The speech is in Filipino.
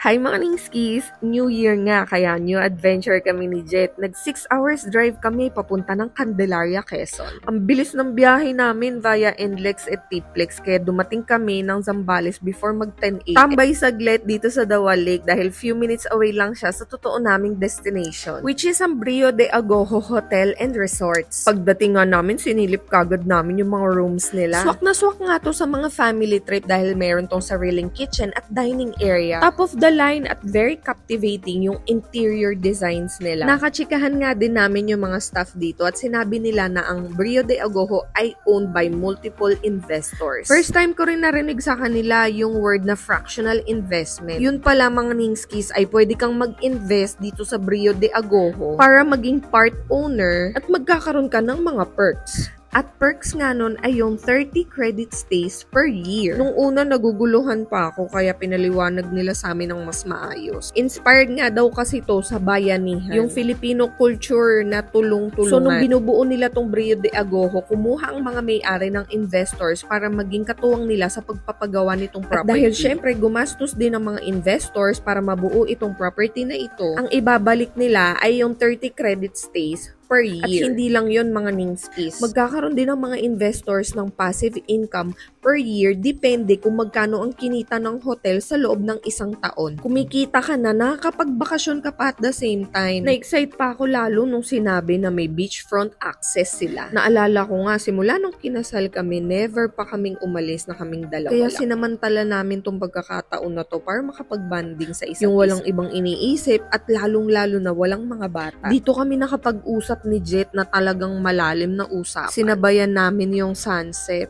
Hi mga Ningskis! New Year nga, kaya new adventure kami ni Jet. Nag 6 hours drive kami papunta ng Candelaria, Quezon. Ang bilis ng biyahe namin via NLEX at Tiplex, kaya dumating kami ng Zambales before mag 10 AM. Tambay saglit dito sa Dawa Lake dahil few minutes away lang siya sa totoo naming destination, which is ang Brio de Agojo Hotel and Resorts. Pagdating nga namin, sinilip kagad namin yung mga rooms nila. Swak na swak nga to sa mga family trip dahil meron tong sariling kitchen at dining area. Top of the line at very captivating yung interior designs nila. Nakachikahan nga din namin yung mga staff dito at sinabi nila na ang Brio de Agojo ay owned by multiple investors. First time ko rin narinig sa kanila yung word na fractional investment. Yun pala mga Ningskis ay pwede kang mag-invest dito sa Brio de Agojo para maging part owner at magkakaroon ka ng mga perks. At perks nga nun ay yung 30 credit stays per year. Nung una naguguluhan pa ako kaya pinaliwanag nila sa amin ng mas maayos. Inspired nga daw kasi to sa bayanihan. Yung Filipino culture na tulong-tulungan. So nung binubuo nila tong Brio de Agojo, kumuha ang mga may-ari ng investors para maging katuwang nila sa pagpapagawa nitong property. At dahil syempre gumastos din ng mga investors para mabuo itong property na ito, ang ibabalik nila ay yung 30 credit stays per year. At hindi lang yon mga Ningskis. Magkakaroon din ng mga investors ng passive income per year depende kung magkano ang kinita ng hotel sa loob ng isang taon. Kumikita ka na, nakakapagbakasyon ka pa at the same time. Na-excite pa ako lalo nung sinabi na may beachfront access sila. Naalala ko nga, simula nung kinasal kami, never pa kaming umalis na kaming dalawa. Kaya sinamantala namin tong pagkakataon na to para makapag-banding sa isa't isa. Yung walang ibang iniisip at lalong-lalo na walang mga bata. Dito kami nakapag-usap ni Jet na talagang malalim na usap. Sinabayan namin yung sunset.